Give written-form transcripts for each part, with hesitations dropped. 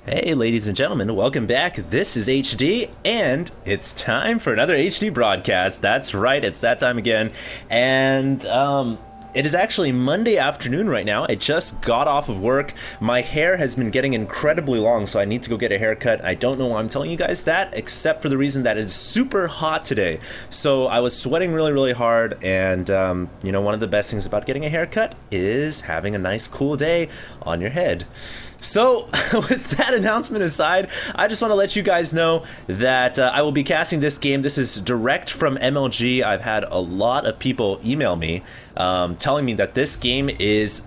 Hey, ladies and gentlemen, welcome back. This is HD, and it's time for another HD broadcast. That's right, it's that time again. And it is actually Monday afternoon right now. I just got off of work. My hair has been getting incredibly long, so I need to go get a haircut. I don't know why I'm telling you guys that, except for the reason that it's super hot today. So I was sweating really, really hard, and one of the best things about getting a haircut is having a nice cool day on your head. So, with that announcement aside, I just want to let you guys know that I will be casting this game. This is direct from MLG. I've had a lot of people email me telling me that this game is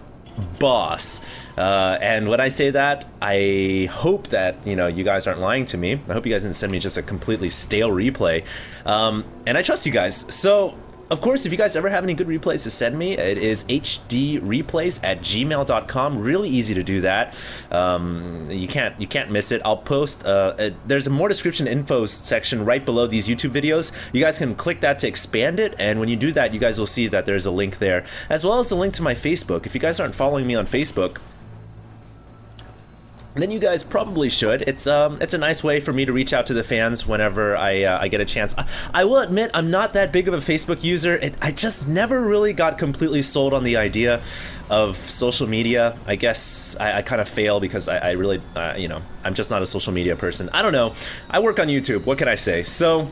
boss. And when I say that, I hope that, you guys aren't lying to me. I hope you guys didn't send me just a completely stale replay. And I trust you guys. So, of course, if you guys ever have any good replays to send me, it is hdreplays@gmail.com. Really easy to do that. You can't miss it. I'll post. There's a more description info section right below these YouTube videos. You guys can click that to expand it, and when you do that, you guys will see that there's a link there, as well as a link to my Facebook. If you guys aren't following me on Facebook, then you guys probably should. It's a nice way for me to reach out to the fans whenever I get a chance. I will admit I'm not that big of a Facebook user. I just never really got completely sold on the idea of social media. I guess I kind of fail because I really, I'm just not a social media person. I don't know. I work on YouTube. What can I say? So,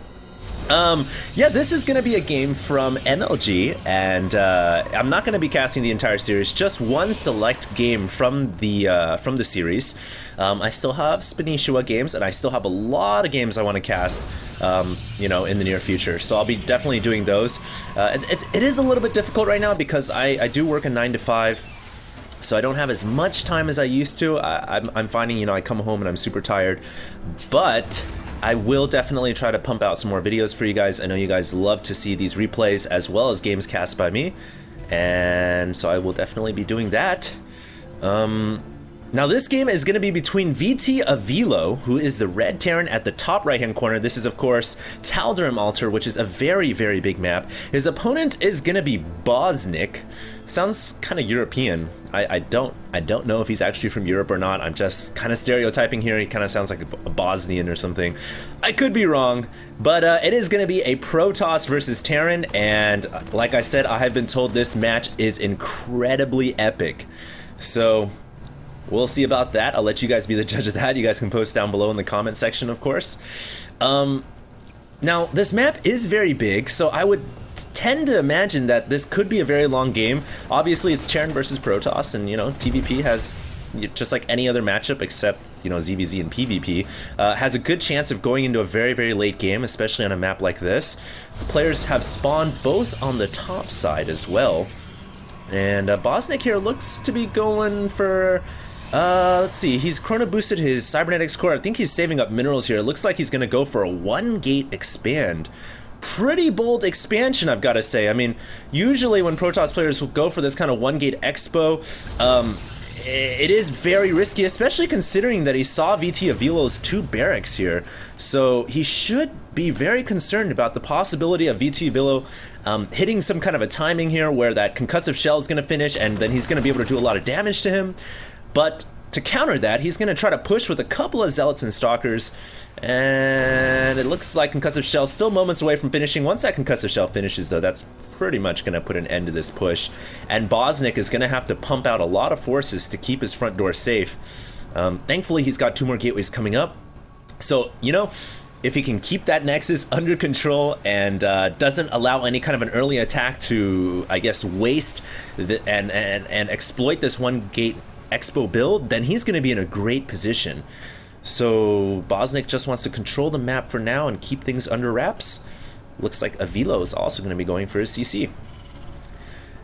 yeah, this is going to be a game from MLG, and I'm not going to be casting the entire series, just one select game from the series. I still have Spinishua games, and I still have a lot of games I want to cast, in the near future. So I'll be definitely doing those. It is a little bit difficult right now because I do work a 9 to 5. So I don't have as much time as I used to. I'm finding, I come home and I'm super tired, but I will definitely try to pump out some more videos for you guys. I know you guys love to see these replays as well as games cast by me, and so I will definitely be doing that. Now this game is going to be between VTavilo, who is the red Terran at the top right hand corner. This is of course Tal'Darim Altar, which is a very, very big map. His opponent is going to be Bosnic. Sounds kind of European. I don't know if he's actually from Europe or not. I'm just kind of stereotyping here. He kind of sounds like a Bosnian or something. I could be wrong, but it is going to be a Protoss versus Terran, and like I said, I have been told this match is incredibly epic. So we'll see about that. I'll let you guys be the judge of that. You guys can post down below in the comment section, of course. Now, this map is very big, so I would tend to imagine that this could be a very long game. Obviously, it's Terran versus Protoss, and, TVP has, just like any other matchup except, ZVZ and PvP, has a good chance of going into a very, very late game, especially on a map like this. Players have spawned both on the top side as well. And Bosnic here looks to be going for... let's see, he's chrono boosted his cybernetics core. I think he's saving up minerals here. It looks like he's going to go for a 1-gate expand. Pretty bold expansion, I've got to say. I mean, usually when Protoss players will go for this kind of 1-gate expo, it is very risky, especially considering that he saw VTavilo's 2 barracks here. So he should be very concerned about the possibility of VTavilo hitting some kind of a timing here where that concussive shell is going to finish, and then he's going to be able to do a lot of damage to him. But to counter that, he's going to try to push with a couple of Zealots and Stalkers, and it looks like Concussive Shell still moments away from finishing. Once that Concussive Shell finishes, though, that's pretty much going to put an end to this push, and Bosnic is going to have to pump out a lot of forces to keep his front door safe. Thankfully, he's got 2 more gateways coming up, so, if he can keep that Nexus under control and doesn't allow any kind of an early attack to, I guess, waste and exploit this 1-gate expo build, then he's going to be in a great position. So Bosnic just wants to control the map for now and keep things under wraps. Looks like Avilo is also going to be going for his CC.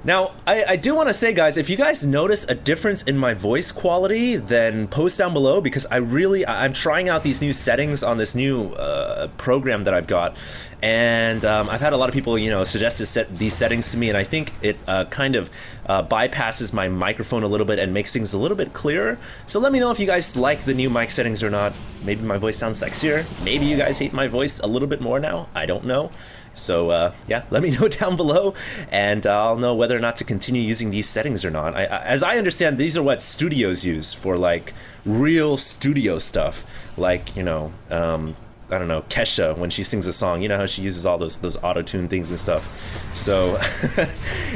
Now, I do want to say, guys, if you guys notice a difference in my voice quality, then post down below, because I'm trying out these new settings on this new program that I've got, and I've had a lot of people, suggest these settings to me, and I think it kind of bypasses my microphone a little bit and makes things a little bit clearer. So let me know if you guys like the new mic settings or not. Maybe my voice sounds sexier. Maybe you guys hate my voice a little bit more now. I don't know. So yeah, let me know down below, and I'll know whether or not to continue using these settings or not. As I understand, these are what studios use for like real studio stuff, like, you know, I don't know, Kesha, when she sings a song, you know how she uses all those auto-tune things and stuff. So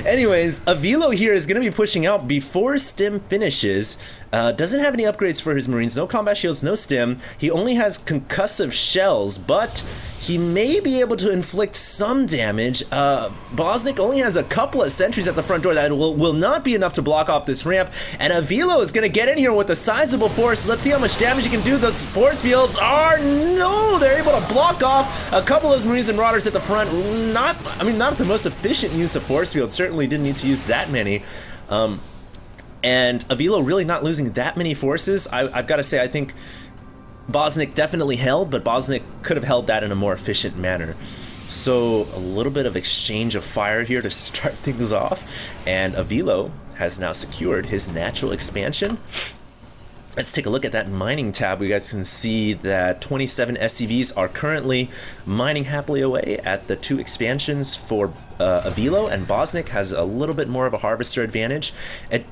anyways, VTavilo here is going to be pushing out before Stim finishes. Doesn't have any upgrades for his Marines, no combat shields, no Stim. He only has concussive shells, but he may be able to inflict some damage. Bosnic only has a couple of sentries at the front door that will not be enough to block off this ramp, and VTavilo is going to get in here with a sizable force. Let's see how much damage he can do. Those force fields are, no, they're able to block off a couple of those Marines and Marauders at the front. Not the most efficient use of force fields, certainly didn't need to use that many. And VTavilo really not losing that many forces. I've got to say, I think Bosnic definitely held, but Bosnic could have held that in a more efficient manner. So a little bit of exchange of fire here to start things off, and VTavilo has now secured his natural expansion. Let's take a look at that mining tab. You guys can see that 27 SCVs are currently mining happily away at the 2 expansions for VTavilo, and Bosnic has a little bit more of a harvester advantage. It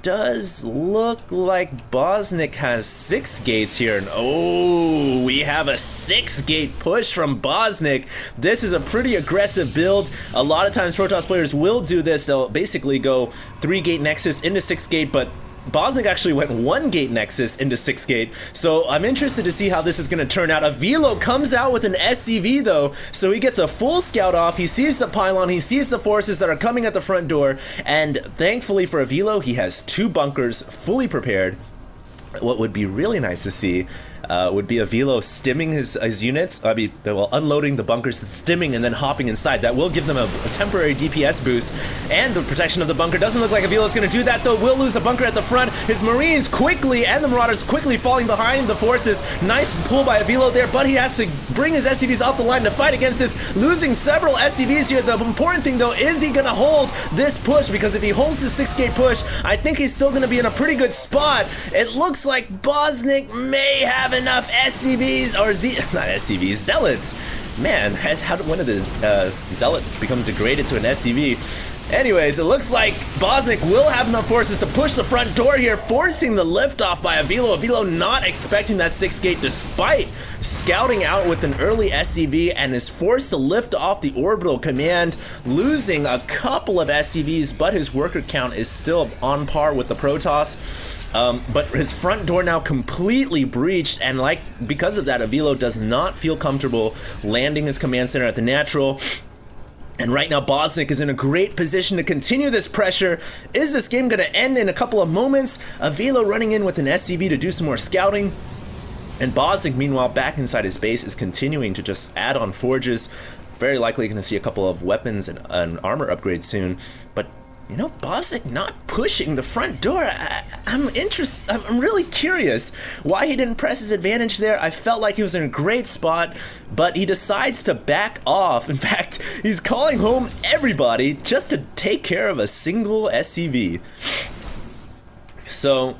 does look like Bosnic has 6 gates here, and oh, we have a 6-gate push from Bosnic. This is a pretty aggressive build. A lot of times Protoss players will do this. They'll basically go 3-gate Nexus into 6-gate, but Bosnic actually went 1-gate Nexus into 6-gate, so I'm interested to see how this is going to turn out. VTavilo comes out with an SCV though, so he gets a full scout off. He sees the pylon, he sees the forces that are coming at the front door, and thankfully for VTavilo, he has 2 bunkers fully prepared. What would be really nice to see would be VTavilo stimming his units, well, unloading the bunkers, stimming, and then hopping inside. That will give them a temporary DPS boost, and the protection of the bunker. Doesn't look like VTavilo is going to do that, though. Will lose a bunker at the front. His Marines quickly, and the Marauders quickly falling behind the forces. Nice pull by VTavilo there, but he has to bring his SCVs off the line to fight against this, losing several SCVs here. The important thing, though, is he going to hold this push? Because if he holds this 6-gate push, I think he's still going to be in a pretty good spot. It looks like Bosnic may have enough SCVs, or not SCVs, Zealots. Man, when did this Zealot become degraded to an SCV? Anyways, it looks like Bosnic will have enough forces to push the front door here, forcing the liftoff by VTavilo. VTavilo not expecting that 6-gate, despite scouting out with an early SCV, and is forced to lift off the orbital command, losing a couple of SCVs, but his worker count is still on par with the Protoss. But his front door now completely breached, and because of that, VTavilo does not feel comfortable landing his command center at the natural. And right now, Bosnic is in a great position to continue this pressure. Is this game going to end in a couple of moments? VTavilo running in with an SCV to do some more scouting. And Bosnic, meanwhile, back inside his base, is continuing to just add on forges. Very likely going to see a couple of weapons and armor upgrades soon. But you know, Bosnic not pushing the front door. I'm really curious why he didn't press his advantage there. I felt like he was in a great spot, but he decides to back off. In fact, he's calling home everybody just to take care of a single SCV. So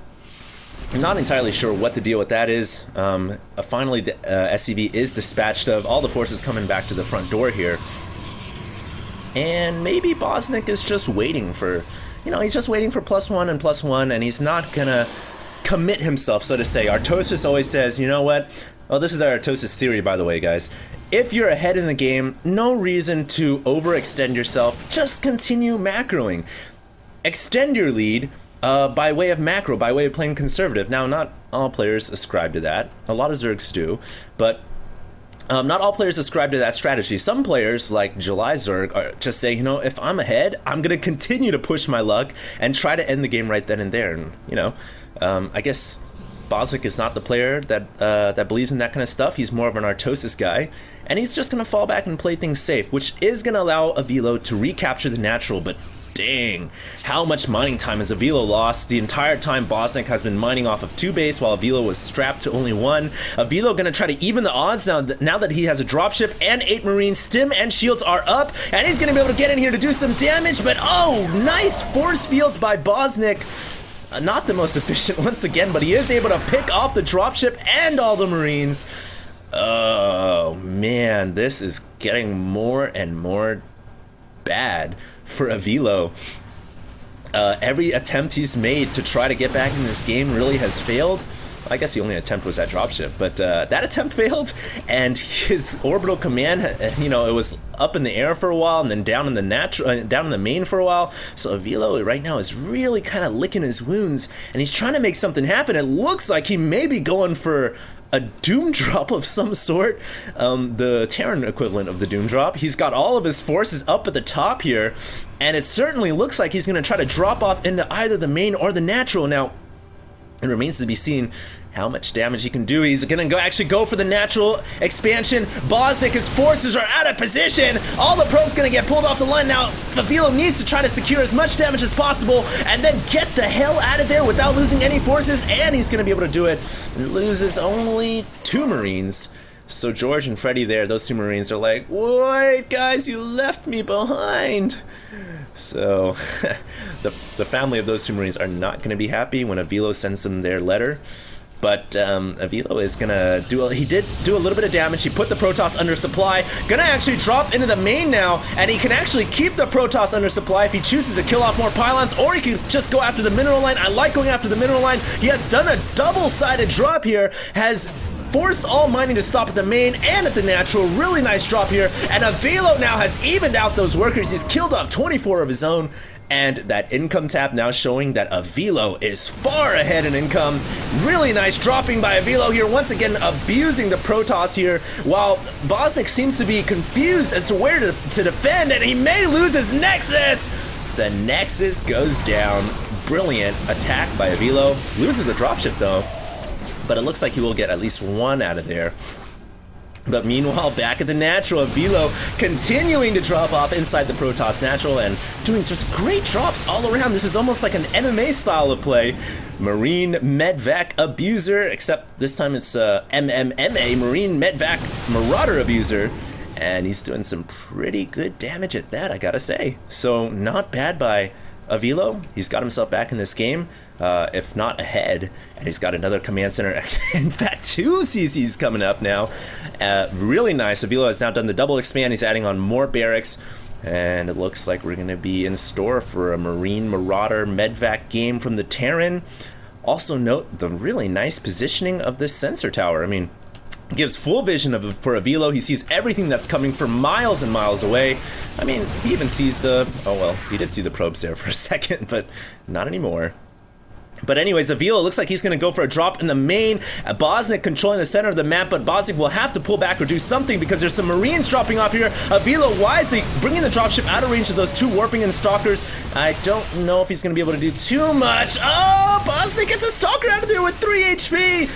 I'm not entirely sure what the deal with that is. Finally, the SCV is dispatched of. All the forces coming back to the front door here. And maybe Bosnic is just waiting for, he's just waiting for +1 and +1, and he's not gonna commit himself, so to say. Artosis always says, you know what? Oh, this is our Artosis theory, by the way, guys. If you're ahead in the game, no reason to overextend yourself. Just continue macroing. Extend your lead by way of macro, by way of playing conservative. Now, not all players ascribe to that. A lot of Zergs do, but not all players ascribe to that strategy. Some players, like July Zerg, just say, if I'm ahead, I'm going to continue to push my luck and try to end the game right then and there. And, I guess Bosnic is not the player that believes in that kind of stuff. He's more of an Artosis guy, and he's just going to fall back and play things safe, which is going to allow VTavilo to recapture the natural. But dang, how much mining time has VTavilo lost? The entire time Bosnic has been mining off of 2 base while VTavilo was strapped to only 1. VTavilo gonna try to even the odds now that he has a dropship and 8 Marines. Stim and shields are up, and he's gonna be able to get in here to do some damage, but oh, nice force fields by Bosnic. Not the most efficient once again, but he is able to pick off the dropship and all the Marines. Oh man, this is getting more and more bad for VTavilo. Every attempt he's made to try to get back in this game really has failed. I guess the only attempt was that dropship, but that attempt failed, and his orbital command, you know, it was up in the air for a while, and then down in the down in the main for a while. So VTavilo right now is really kind of licking his wounds, and he's trying to make something happen. It looks like he may be going for a Doom Drop of some sort, the Terran equivalent of the Doom Drop. He's got all of his forces up at the top here, and it certainly looks like he's going to try to drop off into either the main or the natural. Now, it remains to be seen how much damage he can do. He's gonna actually go for the natural expansion. Bosnic, his forces are out of position. All the probes gonna get pulled off the line. Now, VTavilo needs to try to secure as much damage as possible and then get the hell out of there without losing any forces, and he's gonna be able to do it. And loses only 2 Marines. So George and Freddy there, those 2 Marines are like, wait guys, you left me behind. So the family of those 2 Marines are not going to be happy when VTavilo sends them their letter. But VTavilo is gonna he did do a little bit of damage. He put the Protoss under supply. Gonna actually drop into the main now, and he can actually keep the Protoss under supply if he chooses to kill off more pylons, or he can just go after the mineral line. I like going after the mineral line. He has done a double-sided drop here, has forced all mining to stop at the main and at the natural. Really nice drop here, and VTavilo now has evened out those workers. He's killed off 24 of his own. And that income tab now showing that VTavilo is far ahead in income. Really nice dropping by VTavilo here, once again abusing the Protoss here, while Bosnic seems to be confused as to where to defend, and he may lose his Nexus. The Nexus goes down. Brilliant attack by VTavilo. Loses a dropship though, but it looks like he will get at least 1 out of there. But meanwhile, back at the natural, VTavilo continuing to drop off inside the Protoss natural and doing just great drops all around. This is almost like an MMA style of play. Marine Medvac Abuser, except this time it's MMMA, Marine Medvac Marauder Abuser. And he's doing some pretty good damage at that, I gotta say. So not bad by VTavilo. He's got himself back in this game, if not ahead, and he's got another command center. In fact, 2 CCs coming up now. Really nice. VTavilo has now done the double expand. He's adding on more barracks, and it looks like we're going to be in store for a Marine Marauder Medvac game from the Terran. Also note the really nice positioning of this sensor tower. I mean, gives full vision for VTavilo. He sees everything that's coming from miles and miles away. I mean, he even sees oh well, he did see the probes there for a second, but not anymore. But anyways, VTavilo looks like he's going to go for a drop in the main. Bosnic controlling the center of the map, but Bosnic will have to pull back or do something because there's some Marines dropping off here. VTavilo wisely bringing the dropship out of range of those 2 warping and stalkers. I don't know if he's going to be able to do too much. Oh, Bosnic gets a stalker out of there with 3 HP.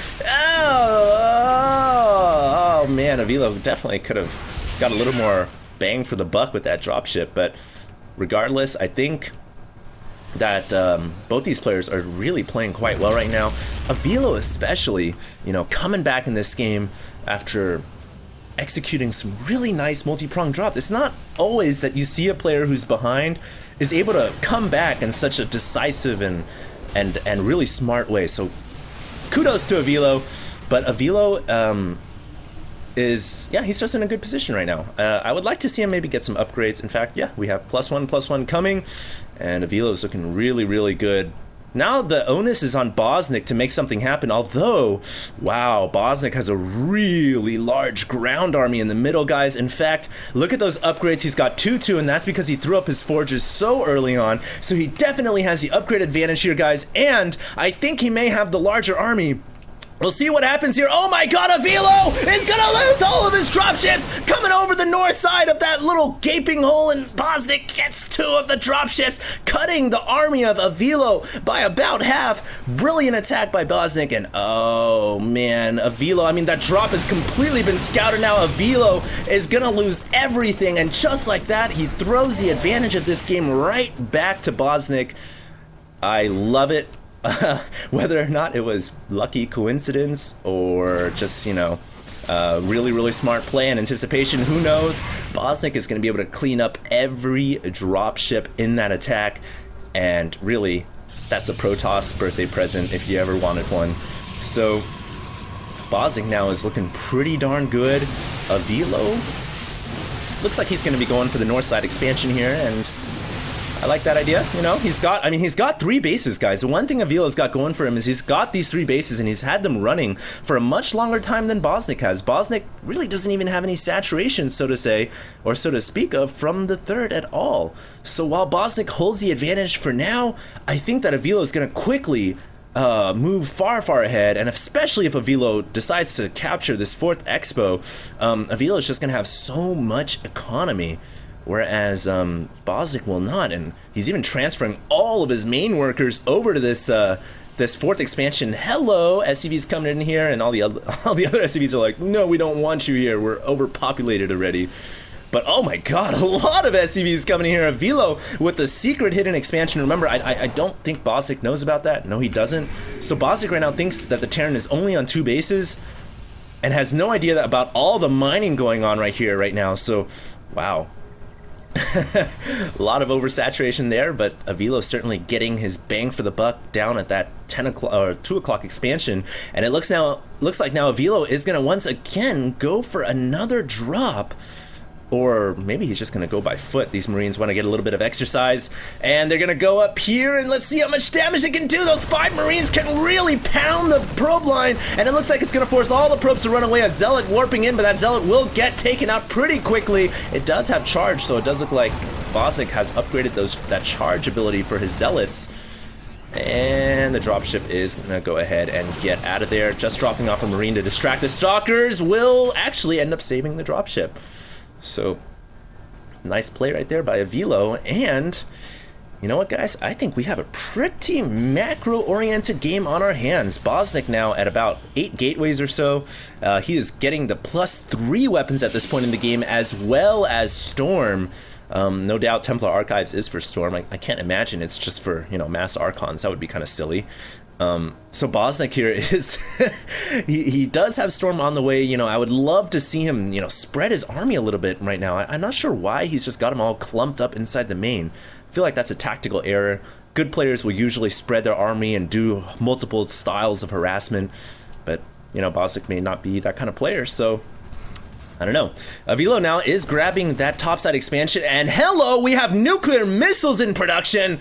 Oh man, VTavilo definitely could have got a little more bang for the buck with that dropship. But regardless, I think that both these players are really playing quite well right now. VTavilo especially, you know, coming back in this game after executing some really nice multi-pronged drops. It's not always that you see a player who's behind is able to come back in such a decisive and really smart way. So kudos to VTavilo, but VTavilo he's just in a good position right now. I would like to see him maybe get some upgrades. In fact, yeah, we have +1/+1 coming, and VTavilo is looking really, really good. Now the onus is on Bosnic to make something happen, although, wow, Bosnic has a really large ground army in the middle, guys. In fact, look at those upgrades. He's got 2/2, and that's because he threw up his forges so early on, so he definitely has the upgrade advantage here, guys, and I think he may have the larger army. We'll see what happens here. Oh my god, VTavilo is gonna lose all of his dropships coming over the north side of that little gaping hole, and Bosnic gets 2 of the dropships, cutting the army of VTavilo by about half. Brilliant attack by Bosnic, and oh man, VTavilo, I mean, that drop has completely been scouted now. VTavilo is gonna lose everything, and just like that, he throws the advantage of this game right back to Bosnic. I love it. Whether or not it was lucky coincidence or just, you know, really, really smart play and anticipation, who knows? Bosnic is going to be able to clean up every dropship in that attack, and really, that's a Protoss birthday present if you ever wanted one. So Bosnic now is looking pretty darn good. VTavilo looks like he's going to be going for the north side expansion here, and I like that idea. You know, he's got 3 bases, guys. The one thing VTavilo's got going for him is he's got these 3 bases, and he's had them running for a much longer time than Bosnic has. Bosnic really doesn't even have any saturation, so to say, or so to speak of, from the third at all. So while Bosnic holds the advantage for now, I think that VTavilo is going to quickly move far ahead, and especially if VTavilo decides to capture this 4th expo, VTavilo is just going to have so much economy, whereas Bosnic will not, and he's even transferring all of his main workers over to this this 4th expansion. Hello, SCV's coming in here, and all the other SCVs are like, no, we don't want you here, we're overpopulated already. But oh my god, a lot of SCVs coming in here. VTavilo with the secret hidden expansion. Remember, I don't think Bosnic knows about that. No, he doesn't. So Bosnic right now thinks that the Terran is only on 2 bases and has no idea about all the mining going on right here, right now. So, wow. A lot of oversaturation there, but VTavilo certainly getting his bang for the buck down at that 10 o'clock or 2 o'clock expansion. And it looks like now VTavilo is going to once again go for another drop. Or maybe he's just going to go by foot. These Marines want to get a little bit of exercise. And they're going to go up here, and let's see how much damage they can do. Those 5 Marines can really pound the probe line. And it looks like it's going to force all the probes to run away. A Zealot warping in, but that Zealot will get taken out pretty quickly. It does have charge, so it does look like Bosnic has upgraded that charge ability for his Zealots. And the dropship is going to go ahead and get out of there. Just dropping off a Marine to distract the Stalkers will actually end up saving the dropship. So, nice play right there by VTavilo, and you know what, guys? I think we have a pretty macro-oriented game on our hands. Bosnic now at about 8 gateways or so. He is getting the +3 weapons at this point in the game, as well as Storm. No doubt Templar Archives is for Storm. I can't imagine it's just for, you know, mass Archons. That would be kind of silly. So Bosnic here is, he does have Storm on the way. You know, I would love to see him, you know, spread his army a little bit right now. I'm not sure why he's just got them all clumped up inside the main. I feel like that's a tactical error. Good players will usually spread their army and do multiple styles of harassment, but, you know, Bosnic may not be that kind of player, so I don't know. VTavilo now is grabbing that topside expansion, and hello, we have nuclear missiles in production.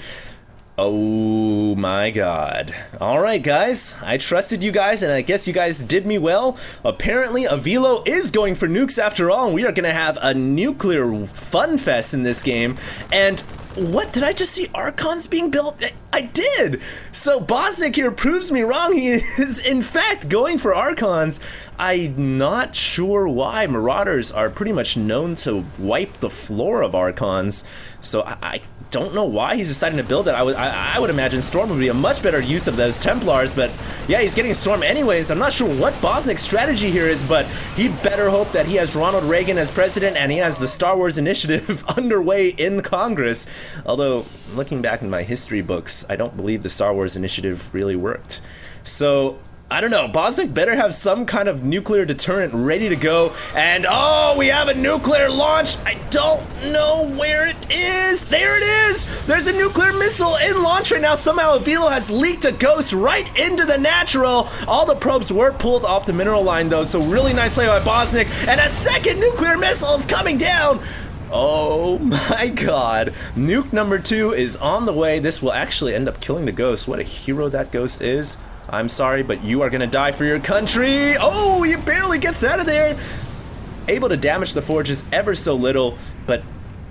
Oh my god. Alright guys, I trusted you guys, and I guess you guys did me well. Apparently VTavilo is going for nukes after all, and we are going to have a nuclear fun fest in this game. And what, did I just see Archons being built? I did! So Bosnic here proves me wrong. He is in fact going for Archons. I'm not sure why. Marauders are pretty much known to wipe the floor of Archons, so I don't know why he's deciding to build it. I would imagine Storm would be a much better use of those Templars, but yeah, he's getting Storm anyways. I'm not sure what Bosnic's strategy here is, but he better hope that he has Ronald Reagan as president and he has the Star Wars Initiative underway in Congress. Although, looking back in my history books, I don't believe the Star Wars Initiative really worked. So, I don't know, Bosnic better have some kind of nuclear deterrent ready to go. And oh, we have a nuclear launch. I don't know where it is. There it is. There's a nuclear missile in launch right now. Somehow VTavilo has leaked a ghost right into the natural. All the probes were pulled off the mineral line though, so really nice play by Bosnic. And a second nuclear missile is coming down. Oh my god. Nuke number 2 is on the way. This will actually end up killing the ghost. What a hero that ghost is. I'm sorry, but you are gonna die for your country. Oh, he barely gets out of there. Able to damage the forges ever so little, but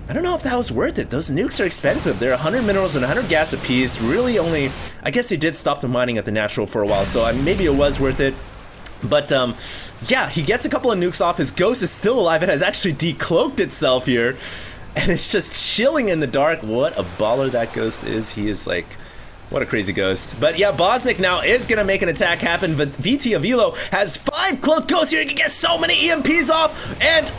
I don't know if that was worth it. Those nukes are expensive. They're 100 minerals and 100 gas apiece. Really only, I guess they did stop the mining at the natural for a while, so maybe it was worth it. But yeah, he gets a couple of nukes off. His ghost is still alive. It has actually decloaked itself here, and it's just chilling in the dark. What a baller that ghost is. He is like, what a crazy ghost. But yeah, Bosnic now is gonna make an attack happen, but VTavilo has 5 cloaked ghosts here. He can get so many EMPs off, and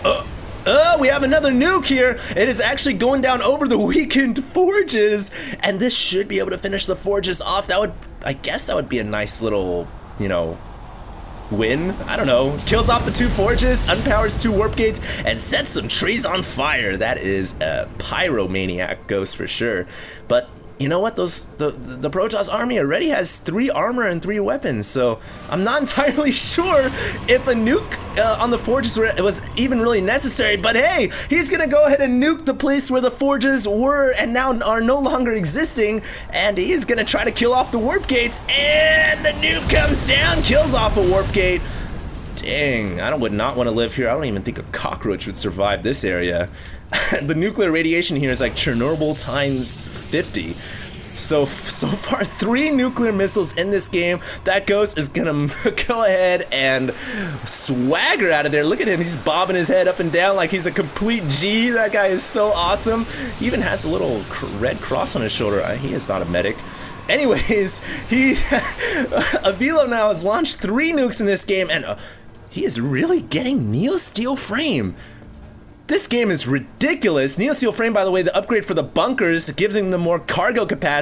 we have another nuke here. It is actually going down over the weakened forges, and this should be able to finish the forges off. That would, I guess that would be a nice little, you know, win. I don't know. Kills off the 2 forges, unpowers 2 warp gates, and sets some trees on fire. That is a pyromaniac ghost for sure. But you know what? The Protoss army already has 3 armor and 3 weapons, so I'm not entirely sure if a nuke on the forges was even really necessary. But hey, he's gonna go ahead and nuke the place where the forges were and now are no longer existing, and he is gonna try to kill off the warp gates. And the nuke comes down, kills off a warp gate. Dang, I would not want to live here. I don't even think a cockroach would survive this area. The nuclear radiation here is like Chernobyl times 50. So far, 3 nuclear missiles in this game. That ghost is gonna go ahead and swagger out of there. Look at him, he's bobbing his head up and down like he's a complete G. That guy is so awesome. He even has a little red cross on his shoulder. He is not a medic. Anyways, VTavilo now has launched 3 nukes in this game, and he is really getting Neo Steel Frame. This game is ridiculous. Neo Steel Frame, by the way, the upgrade for the bunkers gives him the more cargo capacity.